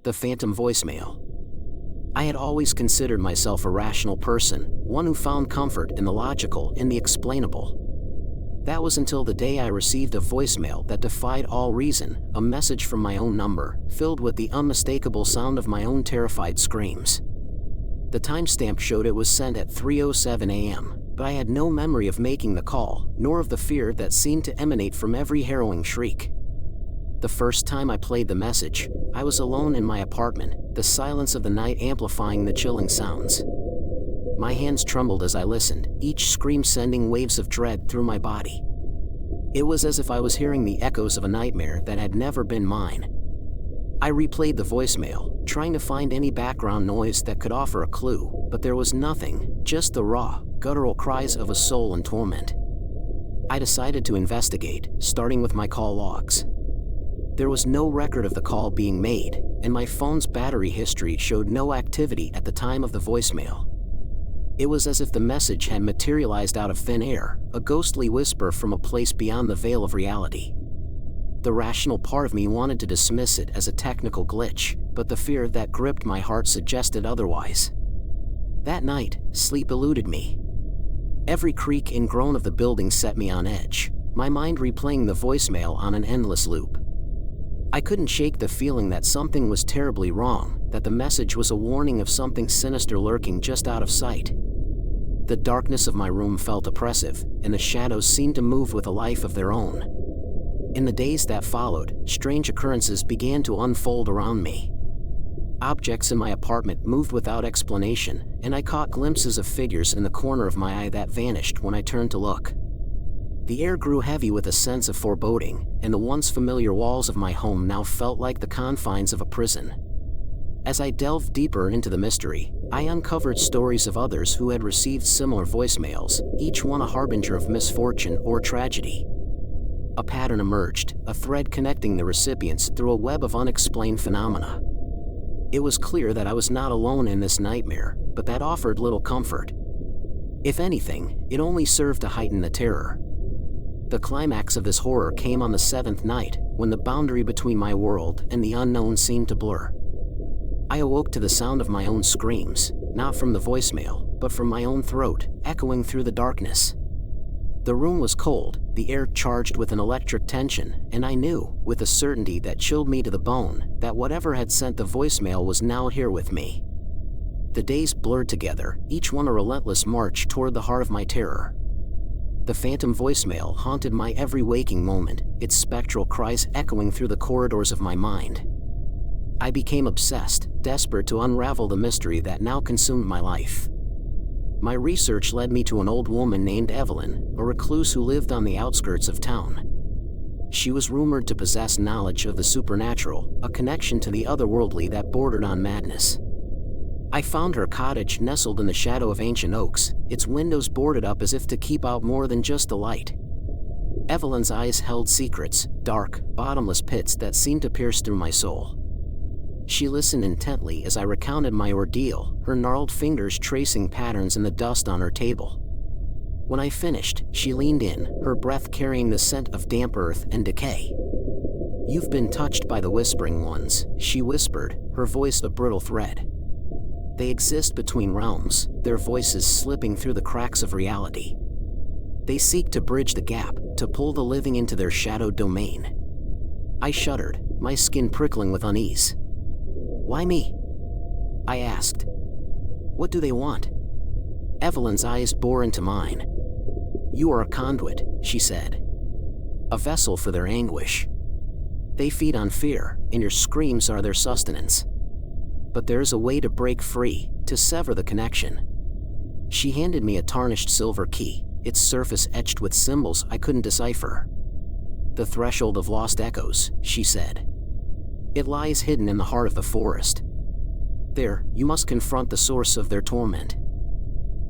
The phantom voicemail. I had always considered myself a rational person, one who found comfort in the logical and the explainable. That was until the day I received a voicemail that defied all reason, a message from my own number, filled with the unmistakable sound of my own terrified screams. The timestamp showed it was sent at 3:07 a.m., but I had no memory of making the call, nor of the fear that seemed to emanate from every harrowing shriek. The first time I played the message, I was alone in my apartment, the silence of the night amplifying the chilling sounds. My hands trembled as I listened, each scream sending waves of dread through my body. It was as if I was hearing the echoes of a nightmare that had never been mine. I replayed the voicemail, trying to find any background noise that could offer a clue, but there was nothing, just the raw, guttural cries of a soul in torment. I decided to investigate, starting with my call logs. There was no record of the call being made, and my phone's battery history showed no activity at the time of the voicemail. It was as if the message had materialized out of thin air, a ghostly whisper from a place beyond the veil of reality. The rational part of me wanted to dismiss it as a technical glitch, but the fear that gripped my heart suggested otherwise. That night, sleep eluded me. Every creak and groan of the building set me on edge, my mind replaying the voicemail on an endless loop. I couldn't shake the feeling that something was terribly wrong, that the message was a warning of something sinister lurking just out of sight. The darkness of my room felt oppressive, and the shadows seemed to move with a life of their own. In the days that followed, strange occurrences began to unfold around me. Objects in my apartment moved without explanation, and I caught glimpses of figures in the corner of my eye that vanished when I turned to look. The air grew heavy with a sense of foreboding, and the once familiar walls of my home now felt like the confines of a prison. As I delved deeper into the mystery, I uncovered stories of others who had received similar voicemails, each one a harbinger of misfortune or tragedy. A pattern emerged, a thread connecting the recipients through a web of unexplained phenomena. It was clear that I was not alone in this nightmare, but that offered little comfort. If anything, it only served to heighten the terror. The climax of this horror came on the 7th night, when the boundary between my world and the unknown seemed to blur. I awoke to the sound of my own screams, not from the voicemail, but from my own throat, echoing through the darkness. The room was cold, the air charged with an electric tension, and I knew, with a certainty that chilled me to the bone, that whatever had sent the voicemail was now here with me. The days blurred together, each one a relentless march toward the heart of my terror. The phantom voicemail haunted my every waking moment, its spectral cries echoing through the corridors of my mind. I became obsessed, desperate to unravel the mystery that now consumed my life. My research led me to an old woman named Evelyn, a recluse who lived on the outskirts of town. She was rumored to possess knowledge of the supernatural, a connection to the otherworldly that bordered on madness. I found her cottage nestled in the shadow of ancient oaks, its windows boarded up as if to keep out more than just the light. Evelyn's eyes held secrets, dark, bottomless pits that seemed to pierce through my soul. She listened intently as I recounted my ordeal, her gnarled fingers tracing patterns in the dust on her table. When I finished, she leaned in, her breath carrying the scent of damp earth and decay. "You've been touched by the Whispering Ones," she whispered, her voice a brittle thread. "They exist between realms, their voices slipping through the cracks of reality. They seek to bridge the gap, to pull the living into their shadowed domain." I shuddered, my skin prickling with unease. "Why me?" I asked. "What do they want?" Evelyn's eyes bore into mine. "You are a conduit," she said. "A vessel for their anguish. They feed on fear, and your screams are their sustenance. But there is a way to break free, to sever the connection." She handed me a tarnished silver key, its surface etched with symbols I couldn't decipher. "The threshold of lost echoes," she said. "It lies hidden in the heart of the forest. There, you must confront the source of their torment."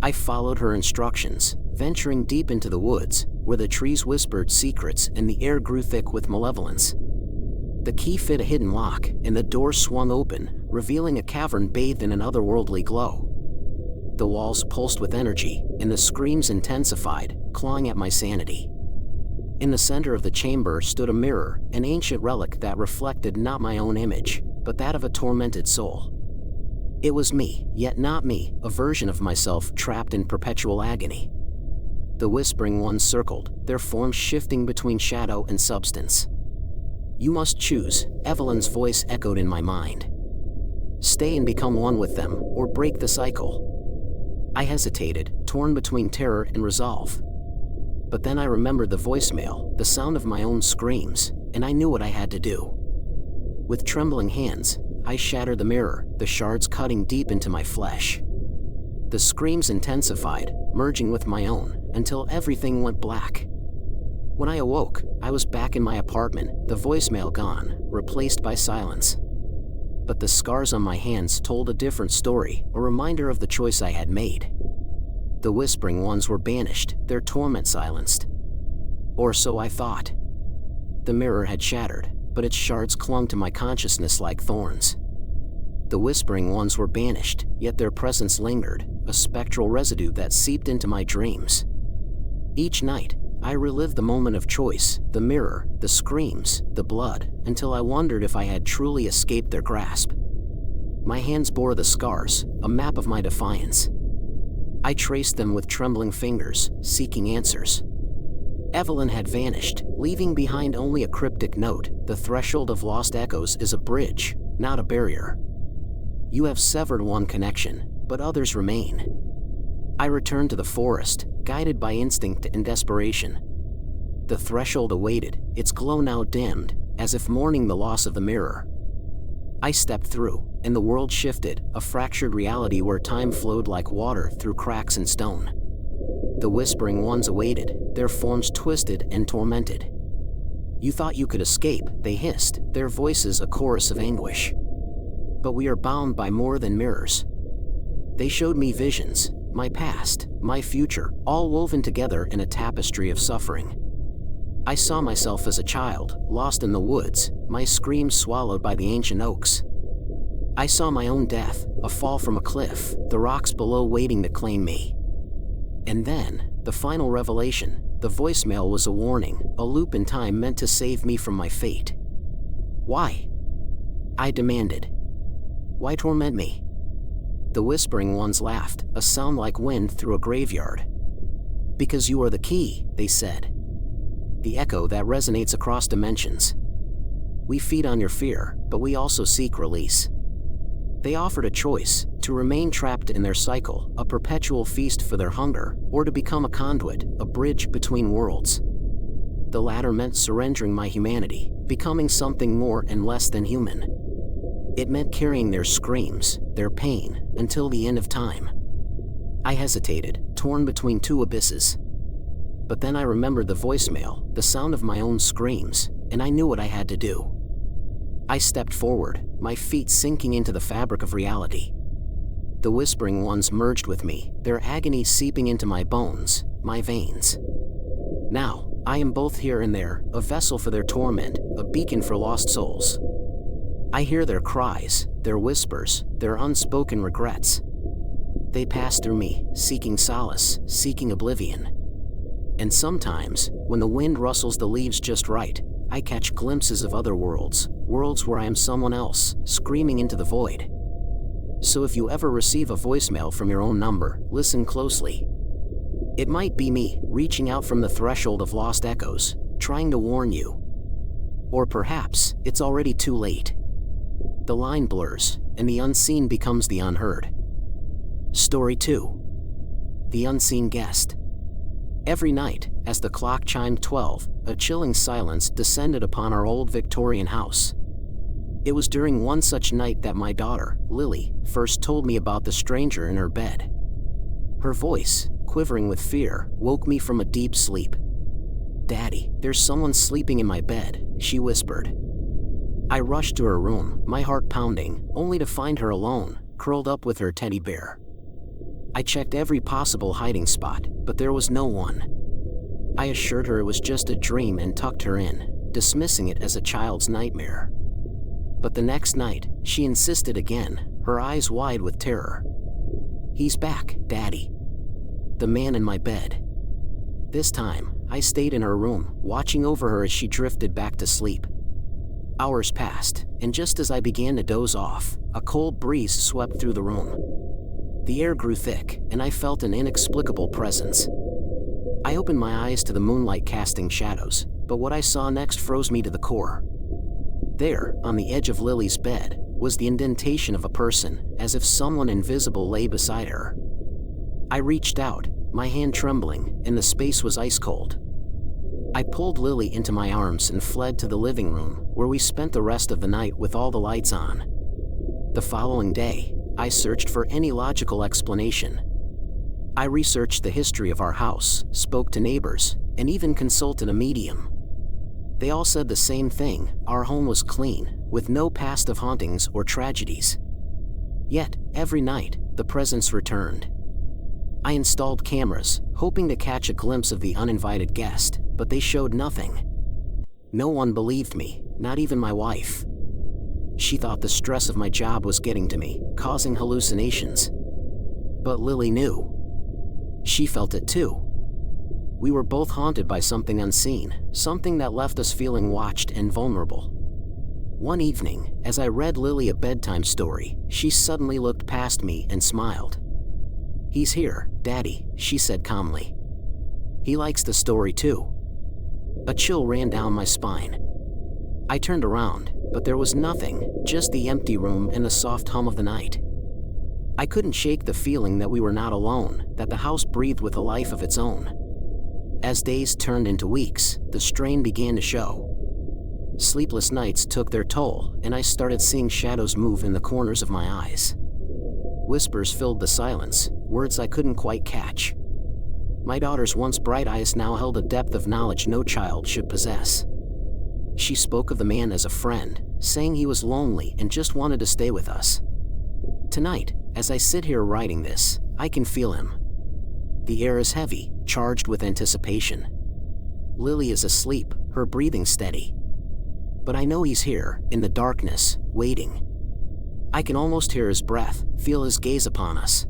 I followed her instructions, venturing deep into the woods, where the trees whispered secrets and the air grew thick with malevolence. The key fit a hidden lock, and the door swung open, revealing a cavern bathed in an otherworldly glow. The walls pulsed with energy, and the screams intensified, clawing at my sanity. In the center of the chamber stood a mirror, an ancient relic that reflected not my own image, but that of a tormented soul. It was me, yet not me, a version of myself trapped in perpetual agony. The whispering ones circled, their forms shifting between shadow and substance. "You must choose," Evelyn's voice echoed in my mind. "Stay and become one with them, or break the cycle." I hesitated, torn between terror and resolve. But then I remembered the voicemail, the sound of my own screams, and I knew what I had to do. With trembling hands, I shattered the mirror, the shards cutting deep into my flesh. The screams intensified, merging with my own, until everything went black. When I awoke, I was back in my apartment, the voicemail gone, replaced by silence. But the scars on my hands told a different story, a reminder of the choice I had made. The whispering ones were banished, their torment silenced. Or so I thought. The mirror had shattered, but its shards clung to my consciousness like thorns. The whispering ones were banished, yet their presence lingered, a spectral residue that seeped into my dreams. Each night, I relived the moment of choice, the mirror, the screams, the blood, until I wondered if I had truly escaped their grasp. My hands bore the scars, a map of my defiance. I traced them with trembling fingers, seeking answers. Evelyn had vanished, leaving behind only a cryptic note: "The threshold of lost echoes is a bridge, not a barrier. You have severed one connection, but others remain." I returned to the forest, guided by instinct and desperation. The threshold awaited, its glow now dimmed, as if mourning the loss of the mirror. I stepped through, and the world shifted, a fractured reality where time flowed like water through cracks in stone. The whispering ones awaited, their forms twisted and tormented. "You thought you could escape," they hissed, their voices a chorus of anguish. "But we are bound by more than mirrors." They showed me visions, my past, my future, all woven together in a tapestry of suffering. I saw myself as a child, lost in the woods, my screams swallowed by the ancient oaks. I saw my own death, a fall from a cliff, the rocks below waiting to claim me. And then, the final revelation: the voicemail was a warning, a loop in time meant to save me from my fate. "Why?" I demanded. "Why torment me?" The whispering ones laughed, a sound like wind through a graveyard. "Because you are the key," they said. "The echo that resonates across dimensions. We feed on your fear, but we also seek release." They offered a choice: to remain trapped in their cycle, a perpetual feast for their hunger, or to become a conduit, a bridge between worlds. The latter meant surrendering my humanity, becoming something more and less than human. It meant carrying their screams, their pain, until the end of time. I hesitated, torn between two abysses. But then I remembered the voicemail, the sound of my own screams, and I knew what I had to do. I stepped forward, my feet sinking into the fabric of reality. The whispering ones merged with me, their agony seeping into my bones, my veins. Now, I am both here and there, a vessel for their torment, a beacon for lost souls. I hear their cries, their whispers, their unspoken regrets. They pass through me, seeking solace, seeking oblivion. And sometimes, when the wind rustles the leaves just right, I catch glimpses of other worlds, worlds where I am someone else, screaming into the void. So if you ever receive a voicemail from your own number, listen closely. It might be me, reaching out from the threshold of lost echoes, trying to warn you. Or perhaps, it's already too late. The line blurs, and the unseen becomes the unheard. Story 2. The Unseen Guest. Every night, as the clock chimed 12, a chilling silence descended upon our old Victorian house. It was during one such night that my daughter, Lily, first told me about the stranger in her bed. Her voice, quivering with fear, woke me from a deep sleep. "Daddy, there's someone sleeping in my bed," she whispered. I rushed to her room, my heart pounding, only to find her alone, curled up with her teddy bear. I checked every possible hiding spot, but there was no one. I assured her it was just a dream and tucked her in, dismissing it as a child's nightmare. But the next night, she insisted again, her eyes wide with terror. "He's back, Daddy. The man in my bed." This time, I stayed in her room, watching over her as she drifted back to sleep. Hours passed, and just as I began to doze off, a cold breeze swept through the room. The air grew thick, and I felt an inexplicable presence. I opened my eyes to the moonlight casting shadows, but what I saw next froze me to the core. There, on the edge of Lily's bed, was the indentation of a person, as if someone invisible lay beside her. I reached out, my hand trembling, and the space was ice cold. I pulled Lily into my arms and fled to the living room, where we spent the rest of the night with all the lights on. The following day, I searched for any logical explanation. I researched the history of our house, spoke to neighbors, and even consulted a medium. They all said the same thing: our home was clean, with no past of hauntings or tragedies. Yet, every night, the presence returned. I installed cameras, hoping to catch a glimpse of the uninvited guest, but they showed nothing. No one believed me, not even my wife. She thought the stress of my job was getting to me, causing hallucinations. But Lily knew. She felt it too. We were both haunted by something unseen, something that left us feeling watched and vulnerable. One evening, as I read Lily a bedtime story, she suddenly looked past me and smiled. "He's here, Daddy," she said calmly. "He likes the story too." A chill ran down my spine. I turned around, but there was nothing, just the empty room and the soft hum of the night. I couldn't shake the feeling that we were not alone, that the house breathed with a life of its own. As days turned into weeks, the strain began to show. Sleepless nights took their toll, and I started seeing shadows move in the corners of my eyes. Whispers filled the silence, words I couldn't quite catch. My daughter's once bright eyes now held a depth of knowledge no child should possess. She spoke of the man as a friend, saying he was lonely and just wanted to stay with us. Tonight, as I sit here writing this, I can feel him. The air is heavy, charged with anticipation. Lily is asleep, her breathing steady. But I know he's here, in the darkness, waiting. I can almost hear his breath, feel his gaze upon us.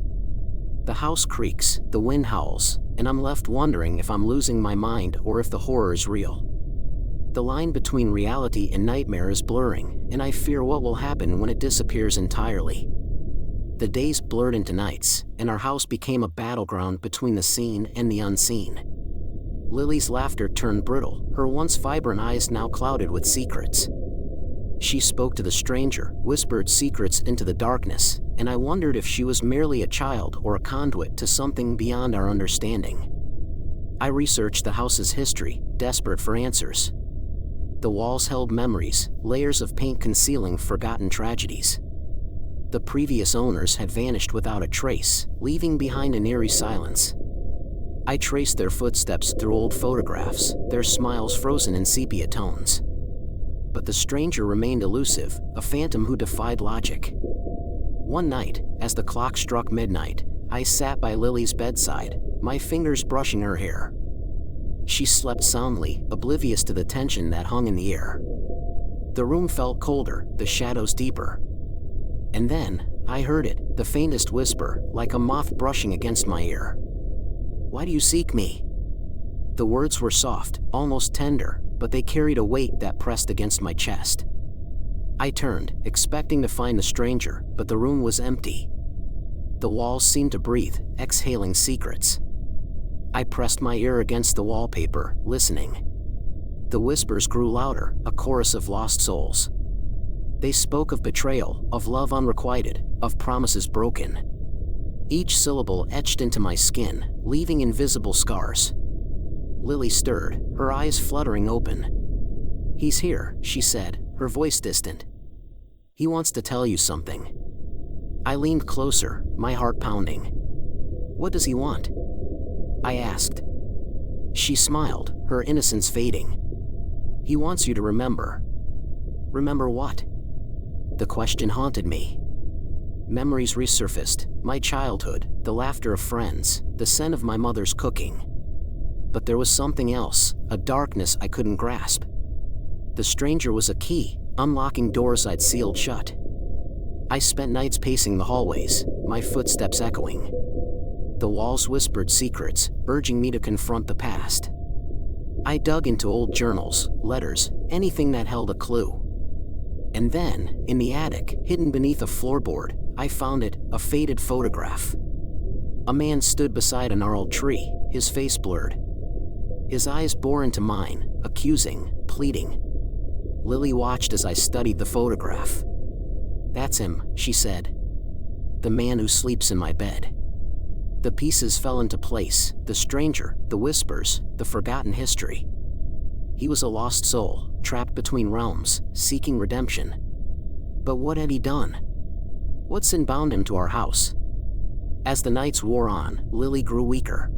The house creaks, the wind howls, and I'm left wondering if I'm losing my mind or if the horror is real. The line between reality and nightmare is blurring, and I fear what will happen when it disappears entirely. The days blurred into nights, and our house became a battleground between the seen and the unseen. Lily's laughter turned brittle, her once vibrant eyes now clouded with secrets. She spoke to the stranger, whispered secrets into the darkness, and I wondered if she was merely a child or a conduit to something beyond our understanding. I researched the house's history, desperate for answers. The walls held memories, layers of paint concealing forgotten tragedies. The previous owners had vanished without a trace, leaving behind an eerie silence. I traced their footsteps through old photographs, their smiles frozen in sepia tones. But the stranger remained elusive, a phantom who defied logic. One night, as the clock struck midnight, I sat by Lily's bedside, my fingers brushing her hair. She slept soundly, oblivious to the tension that hung in the air. The room felt colder, the shadows deeper. And then, I heard it, the faintest whisper, like a moth brushing against my ear. "Why do you seek me?" The words were soft, almost tender, but they carried a weight that pressed against my chest. I turned, expecting to find the stranger, but the room was empty. The walls seemed to breathe, exhaling secrets. I pressed my ear against the wallpaper, listening. The whispers grew louder, a chorus of lost souls. They spoke of betrayal, of love unrequited, of promises broken. Each syllable etched into my skin, leaving invisible scars. Lily stirred, her eyes fluttering open. "He's here," she said, her voice distant. "He wants to tell you something." I leaned closer, my heart pounding. "What does he want?" I asked. She smiled, her innocence fading. "He wants you to remember." "Remember what?" The question haunted me. Memories resurfaced, my childhood, the laughter of friends, the scent of my mother's cooking. But there was something else, a darkness I couldn't grasp. The stranger was a key, unlocking doors I'd sealed shut. I spent nights pacing the hallways, my footsteps echoing. The walls whispered secrets, urging me to confront the past. I dug into old journals, letters, anything that held a clue. And then, in the attic, hidden beneath a floorboard, I found it, a faded photograph. A man stood beside a gnarled tree, his face blurred. His eyes bore into mine, accusing, pleading. Lily watched as I studied the photograph. "That's him," she said. "The man who sleeps in my bed." The pieces fell into place, the stranger, the whispers, the forgotten history. He was a lost soul, trapped between realms, seeking redemption. But what had he done? What sin bound him to our house? As the nights wore on, Lily grew weaker.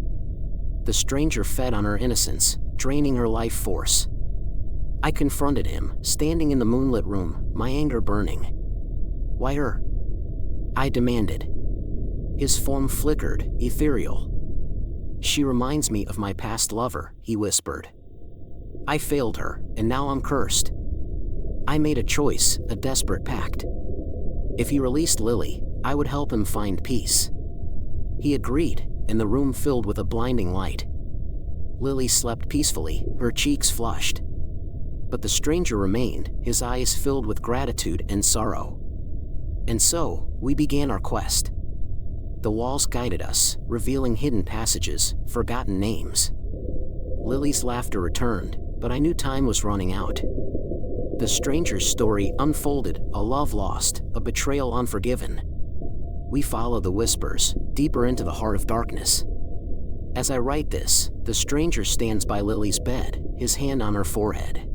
The stranger fed on her innocence, draining her life force. I confronted him, standing in the moonlit room, my anger burning. "Why her?" I demanded. His form flickered, ethereal. "She reminds me of my past lover," he whispered. "I failed her, and now I'm cursed." I made a choice, a desperate pact. If he released Lily, I would help him find peace. He agreed, and the room filled with a blinding light. Lily slept peacefully, her cheeks flushed. But the stranger remained, his eyes filled with gratitude and sorrow. And so, we began our quest. The walls guided us, revealing hidden passages, forgotten names. Lily's laughter returned, but I knew time was running out. The stranger's story unfolded, a love lost, a betrayal unforgiven. We follow the whispers, deeper into the heart of darkness. As I write this, the stranger stands by Lily's bed, his hand on her forehead.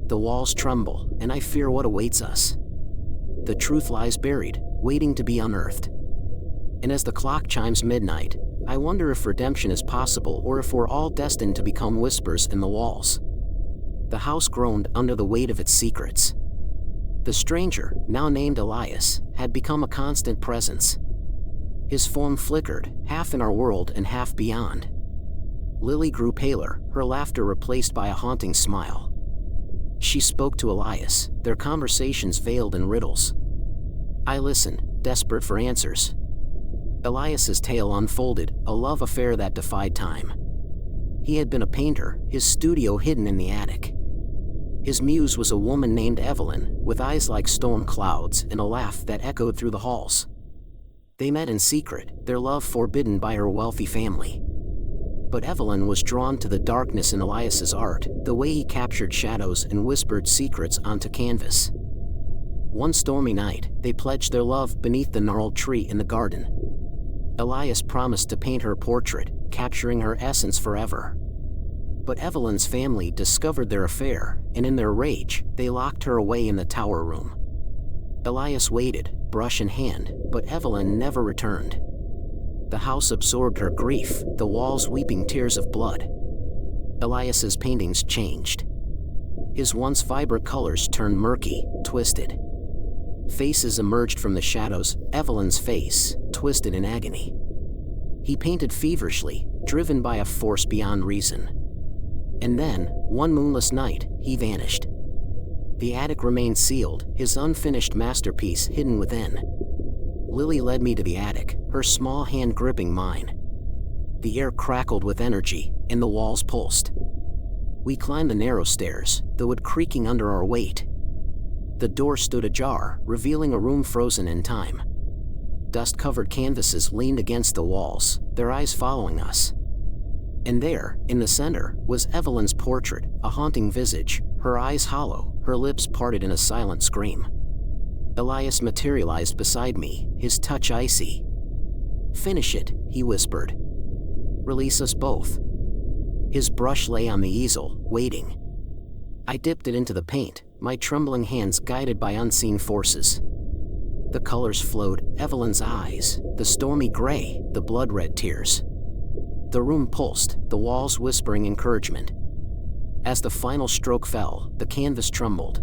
The walls tremble, and I fear what awaits us. The truth lies buried, waiting to be unearthed. And as the clock chimes midnight, I wonder if redemption is possible or if we're all destined to become whispers in the walls. The house groaned under the weight of its secrets. The stranger, now named Elias, had become a constant presence. His form flickered, half in our world and half beyond. Lily grew paler, her laughter replaced by a haunting smile. She spoke to Elias, their conversations veiled in riddles. I listened, desperate for answers. Elias's tale unfolded, a love affair that defied time. He had been a painter, his studio hidden in the attic. His muse was a woman named Evelyn, with eyes like storm clouds and a laugh that echoed through the halls. They met in secret, their love forbidden by her wealthy family. But Evelyn was drawn to the darkness in Elias's art, the way he captured shadows and whispered secrets onto canvas. One stormy night, they pledged their love beneath the gnarled tree in the garden. Elias promised to paint her portrait, capturing her essence forever. But Evelyn's family discovered their affair, and in their rage, they locked her away in the tower room. Elias waited, brush in hand, but Evelyn never returned. The house absorbed her grief, the walls weeping tears of blood. Elias's paintings changed. His once vibrant colors turned murky, twisted. Faces emerged from the shadows, Evelyn's face, twisted in agony. He painted feverishly, driven by a force beyond reason. And then, one moonless night, he vanished. The attic remained sealed, his unfinished masterpiece hidden within. Lily led me to the attic, her small hand gripping mine. The air crackled with energy, and the walls pulsed. We climbed the narrow stairs, the wood creaking under our weight. The door stood ajar, revealing a room frozen in time. Dust-covered canvases leaned against the walls, their eyes following us. And there, in the center, was Evelyn's portrait, a haunting visage, her eyes hollow, her lips parted in a silent scream. Elias materialized beside me, his touch icy. "Finish it," he whispered. "Release us both." His brush lay on the easel, waiting. I dipped it into the paint, my trembling hands guided by unseen forces. The colors flowed, Evelyn's eyes, the stormy gray, the blood-red tears. The room pulsed, the walls whispering encouragement. As the final stroke fell, the canvas trembled.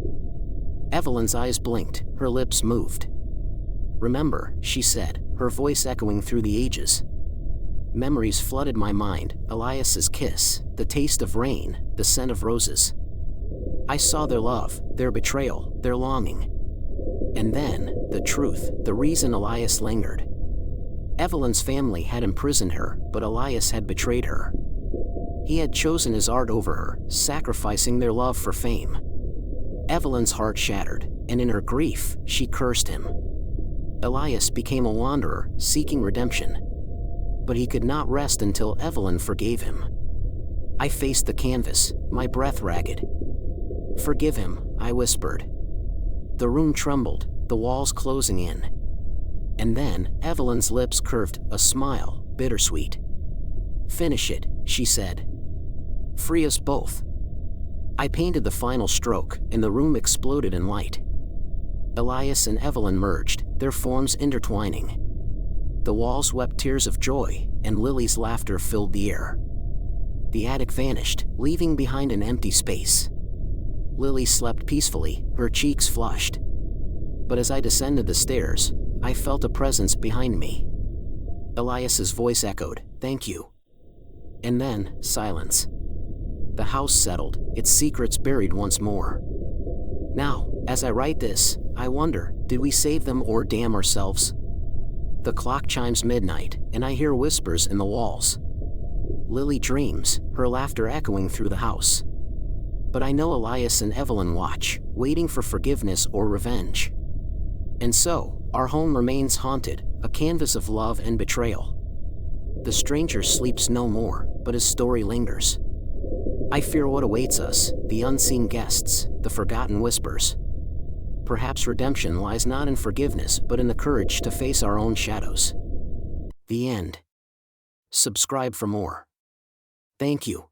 Evelyn's eyes blinked, her lips moved. "Remember," she said, her voice echoing through the ages. Memories flooded my mind, Elias's kiss, the taste of rain, the scent of roses. I saw their love, their betrayal, their longing. And then, the truth, the reason Elias lingered. Evelyn's family had imprisoned her, but Elias had betrayed her. He had chosen his art over her, sacrificing their love for fame. Evelyn's heart shattered, and in her grief, she cursed him. Elias became a wanderer, seeking redemption. But he could not rest until Evelyn forgave him. I faced the canvas, my breath ragged. "Forgive him," I whispered. The room trembled, the walls closing in. And then, Evelyn's lips curved, a smile, bittersweet. "Finish it," she said. "Free us both." I painted the final stroke, and the room exploded in light. Elias and Evelyn merged, their forms intertwining. The walls wept tears of joy, and Lily's laughter filled the air. The attic vanished, leaving behind an empty space. Lily slept peacefully, her cheeks flushed. But as I descended the stairs, I felt a presence behind me. Elias's voice echoed, "Thank you." And then, silence. The house settled, its secrets buried once more. Now, as I write this, I wonder, did we save them or damn ourselves? The clock chimes midnight, and I hear whispers in the walls. Lily dreams, her laughter echoing through the house. But I know Elias and Evelyn watch, waiting for forgiveness or revenge. And so, our home remains haunted, a canvas of love and betrayal. The stranger sleeps no more, but his story lingers. I fear what awaits us, the unseen guests, the forgotten whispers. Perhaps redemption lies not in forgiveness but in the courage to face our own shadows. The end. Subscribe for more. Thank you.